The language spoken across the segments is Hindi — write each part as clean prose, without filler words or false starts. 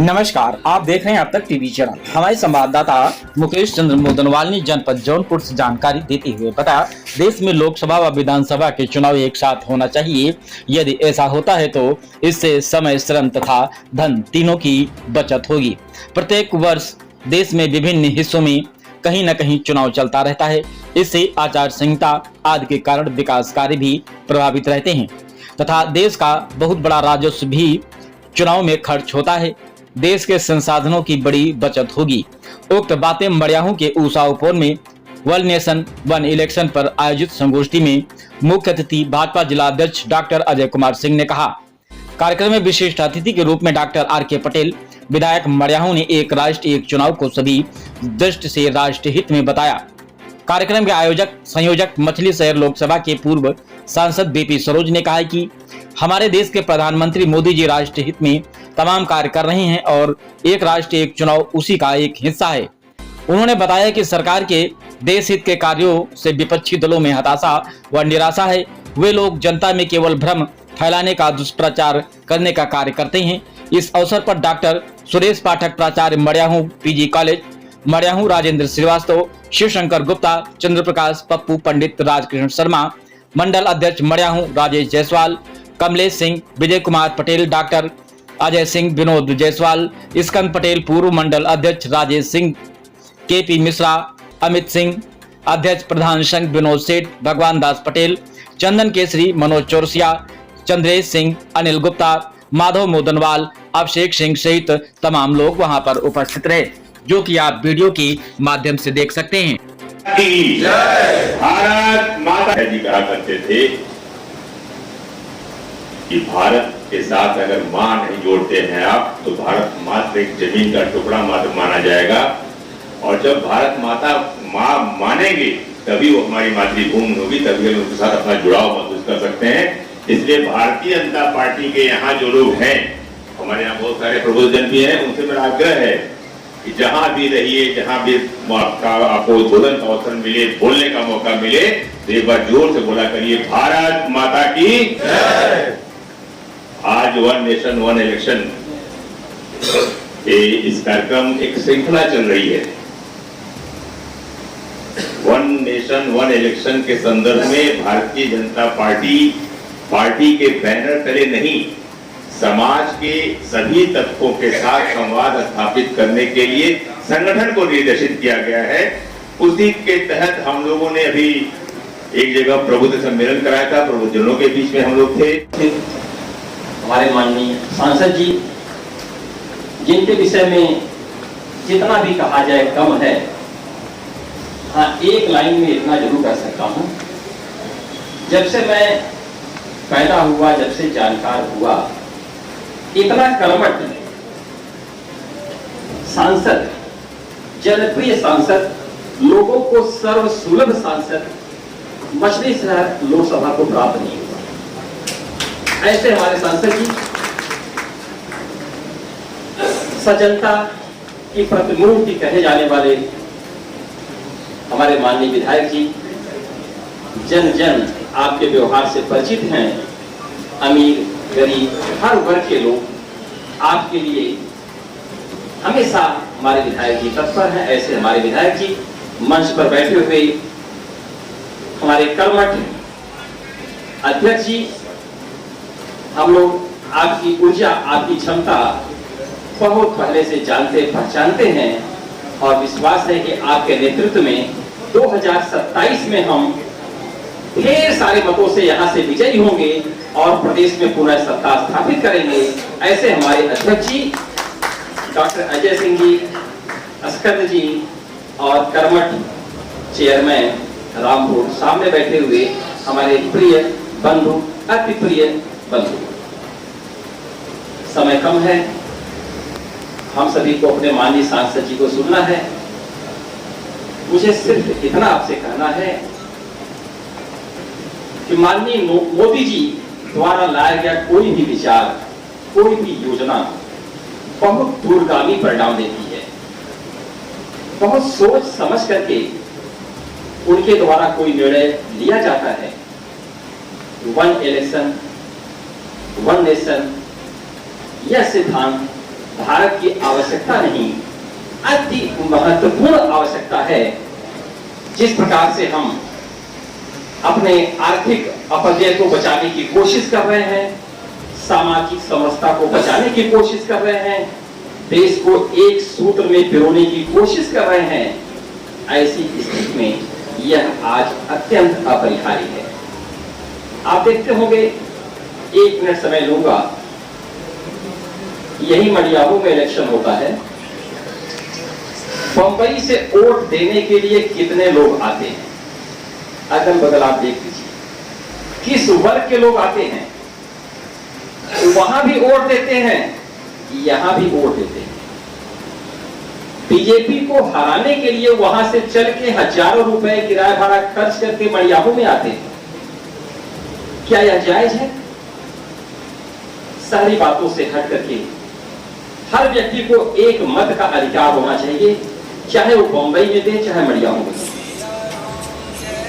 नमस्कार, आप देख रहे हैं अब तक टीवी चैनल। हमारे संवाददाता मुकेश चंद्र मोदनवाल ने जनपद जौनपुर से जानकारी देते हुए बताया, देश में लोकसभा व विधानसभा के चुनाव एक साथ होना चाहिए। यदि ऐसा होता है तो इससे समय, श्रम तथा धन तीनों की बचत होगी। प्रत्येक वर्ष देश में विभिन्न हिस्सों में कहीं न कहीं चुनाव चलता रहता है। इससे आचार संहिता आदि के कारण विकास कार्य भी प्रभावित रहते हैं तथा देश का बहुत बड़ा राजस्व भी चुनाव में खर्च होता है। देश के संसाधनों की बड़ी बचत होगी। उक्त बातें मड़ियाहू के ऊषा उपवन में वन नेशन वन इलेक्शन पर आयोजित संगोष्ठी में मुख्य अतिथि भाजपा जिला अध्यक्ष डॉक्टर अजय कुमार सिंह ने कहा। कार्यक्रम में विशिष्ट अतिथि के रूप में डॉक्टर आर.के. पटेल, विधायक मड़ियाहू ने एक राष्ट्र एक चुनाव को सभी दृष्टि से राष्ट्र हित में बताया। कार्यक्रम के आयोजक संयोजक मछली शहर लोकसभा के पूर्व सांसद बीपी सरोज ने कहा कि हमारे देश के प्रधानमंत्री मोदी जी राष्ट्र हित में तमाम कार्य कर रहे हैं और एक राष्ट्र एक चुनाव उसी का एक हिस्सा है। उन्होंने बताया कि सरकार के देश हित के कार्यों से विपक्षी दलों में हताशा व निराशा है। वे लोग जनता में केवल भ्रम फैलाने का दुष्प्रचार करने का कार्य करते हैं। इस अवसर पर डॉक्टर सुरेश पाठक, प्राचार्य मड़ियाहू पीजी कॉलेज मड़ियाहू, राजेंद्र श्रीवास्तव, शिवशंकर गुप्ता, चंद्र प्रकाश, पप्पू, पंडित राजकृष्ण शर्मा, मंडल अध्यक्ष मड़ियाहू राजेश जायसवाल, कमलेश सिंह, विजय कुमार पटेल, डॉक्टर अजय सिंह, विनोद जायसवाल, स्कंद पटेल, पूर्व मंडल अध्यक्ष राजेश सिंह, के.पी. मिश्रा, अमित सिंह, अध्यक्ष प्रधान संघ विनोद सेठ, भगवान दास पटेल, चंदन केसरी, मनोज चौरसिया, चंद्रेश सिंह, अनिल गुप्ता, माधव मोदनवाल, अभिषेक सिंह सहित तमाम लोग वहां पर उपस्थित रहे, जो कि आप वीडियो के माध्यम से देख सकते हैं। भारत माता जी कहा करते थे कि भारत के साथ अगर मां नहीं जोड़ते हैं आप तो भारत मात्र एक जमीन का टुकड़ा मात्र माना जाएगा, और जब भारत माता मां मानेंगे तभी वो हमारी मातृभूमि होगी, तभी हम उनके साथ अपना जुड़ाव महसूस कर सकते हैं। इसलिए भारतीय जनता पार्टी के यहाँ जो लोग हैं, हमारे यहाँ बहुत सारे प्रबुद्धजन भी हैं, उनसे मेरा आग्रह है कि जहां भी रहिए, जहां भी आपको उद्बोधन का अवसर मिले, बोलने का मौका मिले, तो एक बार जोर से बोला करिए, भारत माता की जय। आज वन नेशन वन इलेक्शन इस कार्यक्रम एक श्रृंखला चल रही है। वन नेशन वन इलेक्शन के संदर्भ में भारतीय जनता पार्टी के बैनर तले नहीं, समाज के सभी तत्वों के साथ संवाद स्थापित करने के लिए संगठन को निर्देशित किया गया है। उसी के तहत हम लोगों ने अभी एक जगह प्रबुद्ध सम्मेलन कराया था, प्रबुद्धजनों के बीच में हम लोग थे। हमारे माननीय सांसद जी, जिनके विषय में जितना भी कहा जाए कम है। हाँ, एक लाइन में इतना जरूर कर सकता हूँ, जब से मैं पैदा हुआ, जब से जानकार हुआ, इतना कर्मठ सांसद, जनप्रिय सांसद, लोगों को सर्वसुलभ सांसद मछली शहर लोकसभा को प्राप्त नहीं हुआ। ऐसे हमारे सांसद जी, सज्जनता की प्रतिमूर्ति कहे जाने वाले हमारे माननीय विधायक जी, जन जन आपके व्यवहार से परिचित हैं। अमीर गरीब हर वर्ग के लोग आपके लिए हमेशा हमारे विधायक जी तत्पर हैं। ऐसे हमारे विधायक जी मंच पर बैठे हुए हमारे कर्मठ अध्यक्ष जी, हम लोग आपकी ऊर्जा, आपकी क्षमता बहुत पहले से जानते पहचानते हैं, और विश्वास है कि आपके नेतृत्व में 2027 में हम ढेर सारे मतों से यहाँ से विजयी होंगे और प्रदेश में पुनः सत्ता स्थापित करेंगे। ऐसे हमारे अध्यक्ष जी डॉक्टर अजय सिंह जी, स्कंद जी और कर्मठ चेयरमैन रामपुर, सामने बैठे हुए हमारे प्रिय बंधु, अति प्रिय बंधु। समय कम है, हम सभी को अपने माननीय सांसद जी को सुनना है। मुझे सिर्फ इतना आपसे कहना है कि माननीय मोदी जी द्वारा लाया गया कोई भी विचार, कोई भी योजना बहुत दूरगामी परिणाम देती है। बहुत सोच समझ करके उनके द्वारा कोई निर्णय लिया जाता है। वन इलेक्शन वन नेशन, यह सिद्धांत भारत की आवश्यकता नहीं, अति महत्वपूर्ण आवश्यकता है। जिस प्रकार से हम अपने आर्थिक अपव्यय को बचाने की कोशिश कर रहे हैं, सामाजिक समरसता को बचाने की कोशिश कर रहे हैं, देश को एक सूत्र में पिरोने की कोशिश कर रहे हैं, ऐसी स्थिति में यह आज अत्यंत अपरिहार्य है। आप देखते होंगे, 1 मिनट समय लूंगा, यही मडियाबू में इलेक्शन होता है। बंबई से वोट देने के लिए कितने लोग आते हैं, अगल बगल आप देख लीजिए, किस वर्ग के लोग आते हैं। वहां भी वोट देते हैं, यहां भी वोट देते हैं। बीजेपी को हराने के लिए वहां से चल के हजारों रुपए किराया भाड़ा खर्च करके मडियाबू में आते हैं। क्या यह जायज है? सारी बातों से हट करके हर व्यक्ति को एक मत का अधिकार होना चाहिए, चाहे वो बंबई में दे, चाहे मडियाबू में दे।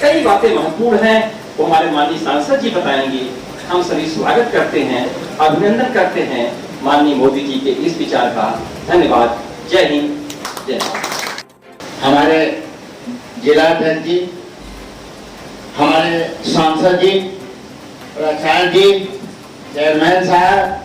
कई बातें महत्वपूर्ण हैं, वो हमारे माननीय सांसद जी बताएंगे। हम सभी स्वागत करते हैं, अभिनंदन करते हैं माननीय मोदी जी के इस विचार का। धन्यवाद। जय हिंद, जय भारत। हमारे जिलाध्यक्ष जी, हमारे सांसद जी, प्राचार्य जी, चेयरमैन साहब,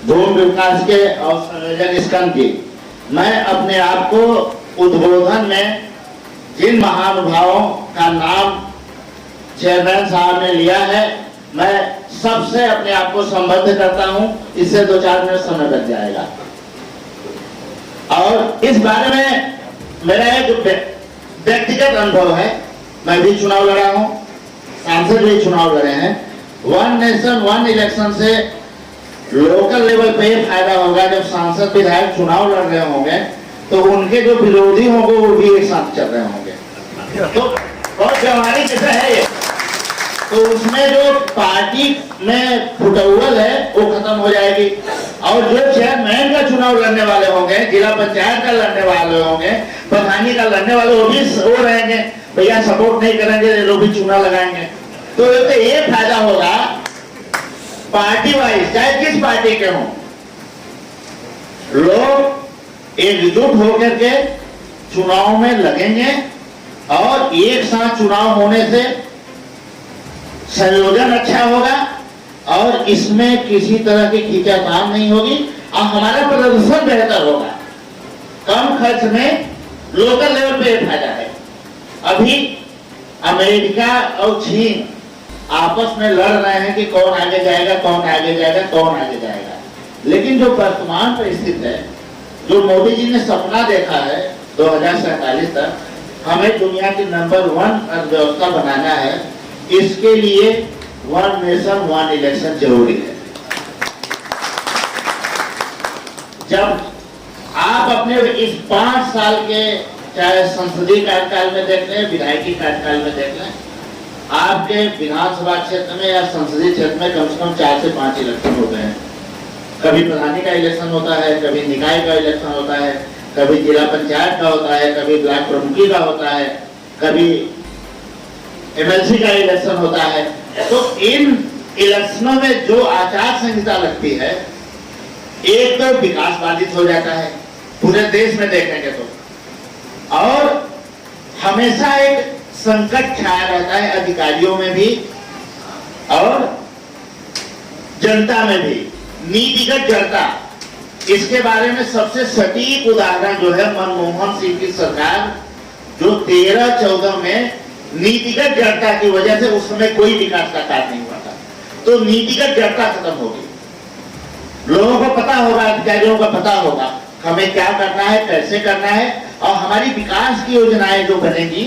भूमि विकास के और संयोजक स्कंद जी, मैं अपने आप को उद्बोधन में जिन महानुभावों का नाम चेयरमैन साहब ने लिया है, मैं सबसे अपने आप को संबद्ध करता हूं। इससे 2-4 मिनट समय लग जाएगा। और इस बारे में मेरा एक व्यक्तिगत अनुभव है। मैं भी चुनाव लड़ा हूं, सांसद भी चुनाव लड़े हैं। 1 नेशन 1 इलेक्शन से लोकल लेवल पे ये फायदा होगा, जब सांसद विधायक चुनाव लड़ रहे होंगे तो उनके जो विरोधी होंगे वो भी एक साथ चल रहे होंगे। तो बहुत व्यवहारिक जैसा है ये। तो उसमें जो पार्टी में फुटौल है वो खत्म हो जाएगी। और जो चेयरमैन का चुनाव लड़ने वाले होंगे, जिला पंचायत का लड़ने वाले होंगे, प्रधानी का लड़ने वाले, वो भी वो रहेंगे, भैया सपोर्ट नहीं करेंगे, लोग भी चुनाव लगाएंगे। तो ये फायदा होगा पार्टी वाइज, चाहे किस पार्टी के हों, लोग एकजुट होकर के चुनाव में लगेंगे। और एक साथ चुनाव होने से संयोजन अच्छा होगा और इसमें किसी तरह की खींचातान नहीं होगी और हमारा प्रदर्शन बेहतर होगा। कम खर्च में लोकल लेवल पे फायदा है। अभी अमेरिका और चीन आपस में लड़ रहे हैं कि कौन आगे जाएगा, कौन आगे जाएगा, कौन आगे जाएगा। लेकिन जो वर्तमान परिस्थिति है, जो मोदी जी ने सपना देखा है 2047 तक, हमें दुनिया की नंबर 1 अर्थव्यवस्था बनाना है। इसके लिए 1 नेशन 1 इलेक्शन जरूरी है। जब आप अपने इस 5 साल के, चाहे संसदीय कार्यकाल में देख लें, विधायकी कार्यकाल में देख लें, आपके विधानसभा क्षेत्र में या संसदीय क्षेत्र में कम से कम 4 से 5 इलेक्शन होते हैं। कभी प्रधानी का इलेक्शन होता है, कभी निकाय का इलेक्शन होता है, कभी जिला पंचायत का होता है, कभी ब्लॉक प्रमुखी का होता है, कभी एमएलसी का इलेक्शन होता है। तो इन इलेक्शनों में जो आचार संहिता लगती है, एक तो विकास बाधित हो जाता है पूरे देश में देखेंगे तो, और हमेशा एक संकट छाया रहता है अधिकारियों में भी और जनता में भी, नीतिगत जड़ता। इसके बारे में सबसे सटीक उदाहरण जो है मनमोहन सिंह की सरकार, जो 13-14 में नीतिगत जड़ता की वजह से उस समय कोई विकास का कार्य नहीं हुआ था। तो नीतिगत जड़ता खत्म होगी, लोगों को पता होगा, अधिकारियों को पता होगा हमें क्या करना है, कैसे करना है, और हमारी विकास की योजनाएं जो बनेगी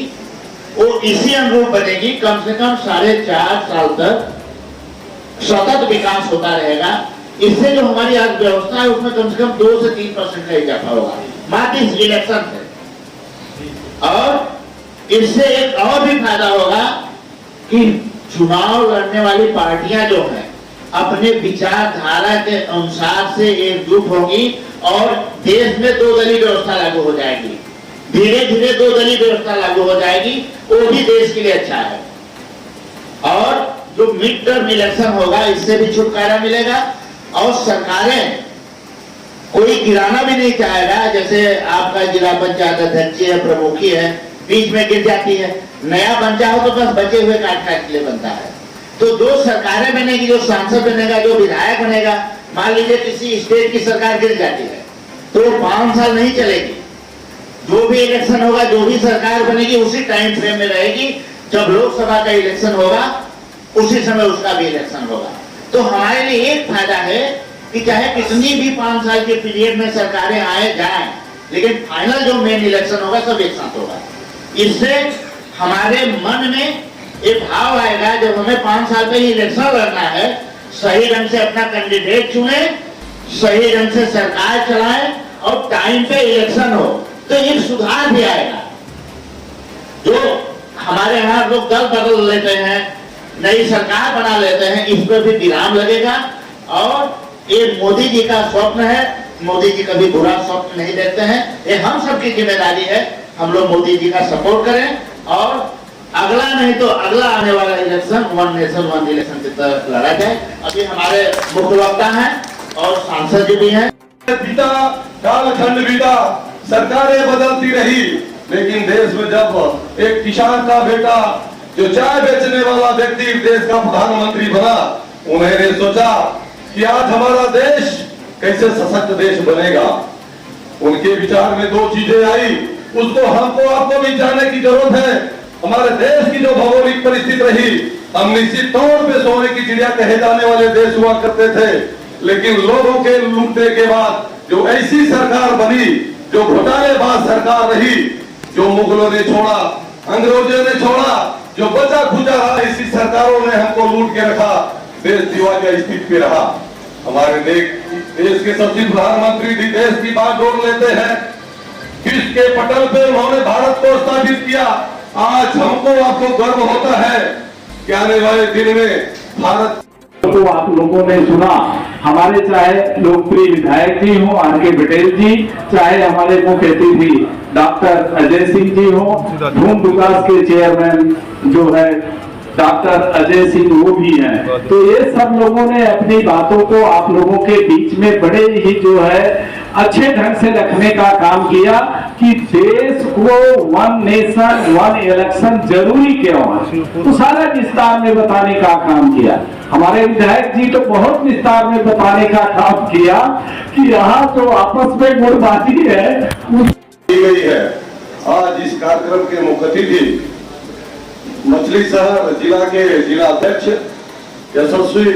वो इसी अनुरूप बनेगी। कम से कम 4.5 साल तक सतत विकास होता रहेगा। इससे जो हमारी अर्थव्यवस्था है उसमें कम से कम 2 से 3% का इजाफा होगा मात्र इस इलेक्शन से। और इससे एक और भी फायदा होगा कि चुनाव लड़ने वाली पार्टियां जो हैं अपने विचारधारा के अनुसार से एकजुट होगी और देश में 2 दलीय व्यवस्था लागू हो जाएगी। धीरे धीरे 2 दलीय व्यवस्था लागू हो जाएगी, वो भी देश के लिए अच्छा है। और जो मिड टर्म इलेक्शन होगा इससे भी छुटकारा मिलेगा और सरकारें कोई गिराना भी नहीं चाहेगा। जैसे आपका जिला पंचायत अध्यक्ष है, प्रमुख ही है, बीच में गिर जाती है। नया बंचा हो तो बस बचे हुए काट के लिए बनता है। तो जो सरकारें बनेगी, जो सांसद बनेगा, जो विधायक बनेगा, मान लीजिए किसी स्टेट की सरकार गिर जाती है तो 5 साल नहीं चलेगी। जो भी इलेक्शन होगा, जो भी सरकार बनेगी, उसी टाइम फ्रेम में रहेगी। जब लोकसभा का इलेक्शन होगा उसी समय उसका भी इलेक्शन होगा। तो हमारे लिए एक फायदा है कि चाहे कितनी भी 5 साल के पीरियड में सरकारें आए जाएं, लेकिन फाइनल जो मेन इलेक्शन होगा सब एक साथ होगा। इससे हमारे मन में एक भाव आएगा, जब हमें 5 साल पे ही इलेक्शन लड़ना है, सही ढंग से अपना कैंडिडेट चुने, सही ढंग से सरकार चलाएं और टाइम पे इलेक्शन हो, तो एक सुधार भी आएगा। जो हमारे यहाँ लोग दल बदल लेते हैं, नई सरकार बना लेते हैं, इस पर भी विराम लगेगा। और ये मोदी जी का स्वप्न है, मोदी जी कभी बुरा स्वप्न नहीं देखते हैं। ये हम सबकी जिम्मेदारी है, हम लोग मोदी जी का सपोर्ट करें और अगला नहीं तो अगला आने वाला election one nation one election की तरफ लड़ा जाए। अभी हमारे मुख्य वक्ता हैं और सांसद जी भी हैं। बीता कालखंड बीता, सरकारें बदलती रही, लेकिन देश में जब एक किसान का बेटा जो चाय बेचने वाला व्यक्ति देश का प्रधानमंत्री बना, उन्होंने सोचा कि आज हमारा देश कैसे सशक्त देश बनेगा। उनके विचार में 2 चीजें आई, उसको हमको आपको भी जानने की जरूरत है। हमारे देश की जो भौगोलिक परिस्थिति रही, हम निश्चित तौर पे सोने की चिड़िया कहे जाने वाले देश हुआ करते थे, लेकिन लोगों के लूटने के बाद जो ऐसी सरकार बनी, जो घोटालेबाज सरकार रही, जो मुगलों ने छोड़ा, अंग्रेजों ने छोड़ा, जो बचा खुचा रहा, इसी सरकारों ने हमको लूट के रखा, देश दिवालिया स्थिति पे रहा। हमारे देश के सचिव प्रधानमंत्री भी देश की बात जोड़ लेते हैं, विश्व के पटल पे उन्होंने भारत को स्थापित किया। आज हमको आपको गर्व होता है कि आने वाले दिन में भारत तो आप लोगों ने सुना, हमारे चाहे लोकप्रिय विधायक जी हो आर.के. पटेल जी, चाहे हमारे मुख्य अतिथि डॉक्टर अजय सिंह जी हो, भूमि विकास के चेयरमैन जो है डॉक्टर अजय सिंह वो भी हैं। तो ये सब लोगों ने अपनी बातों को आप लोगों के बीच में बड़े ही जो है अच्छे ढंग से रखने का काम किया कि देश को वन नेशन वन इलेक्शन जरूरी क्यों है, तो सारा विस्तार में बताने का काम किया। हमारे विधायक जी तो बहुत विस्तार में बताने का काम किया कि यहाँ जो आपस में गुटबाजी है की गई है। आज इस कार्यक्रम के मुख्य अतिथि मछली शहर जिला के जिला अध्यक्ष यशस्वी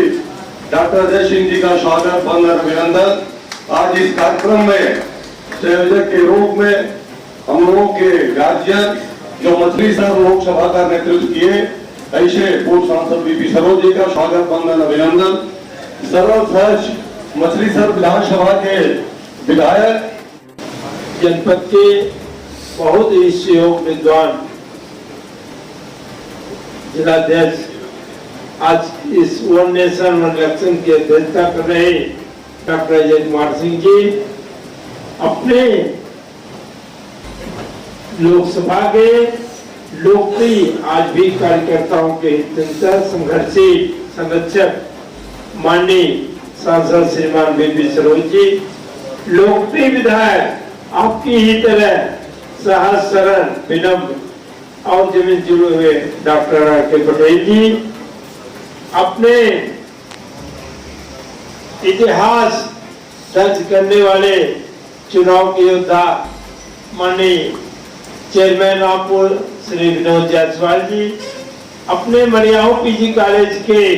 डॉक्टर अजय सिंह जी का स्वागत वंदन अभिनंदन। आज इस कार्यक्रम में संयोजक के रूप में हम लोगों के गार्जियन जो मछली शहर लोकसभा का नेतृत्व किए, ऐसे पूर्व सांसद बीपी सरोज जी का स्वागत वंदन अभिनंदन। सरल सहज मछली शहर विधानसभा के विधायक, जनपद के बहुत ही सहयोग विद्वान जिलाध्यक्ष, आज इस वन नेशन वन इलेक्शन की अध्यक्षता कर रहे डॉक्टर अजय कुमार सिंह जी, अपने लोकसभा के लोकप्रिय आज भी कार्यकर्ताओं के हितचिंतक संघर्षी संरक्षक माननीय सांसद श्रीमान बीपी सरोज जी, लोकप्रिय विधायक आपकी ही तरह सहज सरल विनम्र और जमीन जुड़े हुए डॉक्टर आर.के. पटेल जी, अपने इतिहास दर्ज करने वाले चुनाव के योद्धा माननीय चेयरमैन रामपुर श्री विनोद जायसवाल जी, अपने मरियाओं पीजी कॉलेज के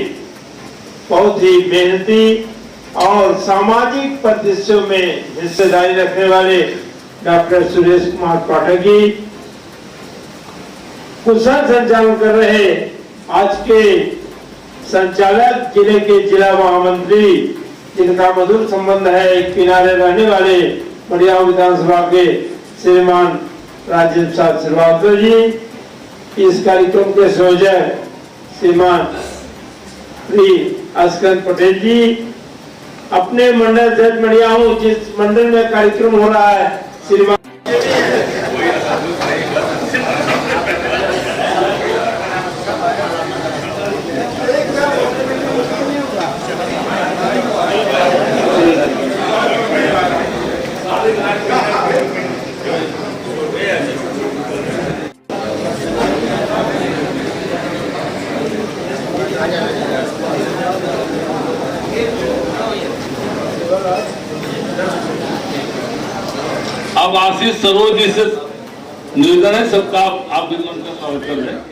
बहुत ही मेहनती और सामाजिक परिदृश्यों में हिस्सेदारी रखने वाले डॉक्टर सुरेश कुमार पाठक जी, कुशल संचालन कर रहे आज के संचालक जिले के जिला महामंत्री, जिनका मधुर संबंध है एक किनारे रहने वाले मरियाव विधानसभा के श्रीमान राजेंद्र प्रसाद श्रीवास्तव जी, इस कार्यक्रम के संयोजक श्रीमान श्री अस्कंद पटेल जी, अपने मंडल अध्यक्ष मरियाव जिस मंडल में कार्यक्रम हो रहा है श्रीमान अब आशीष सरोज जी से निवेदन है सबका, आप भी मंच का स्वागत कर रहे हैं।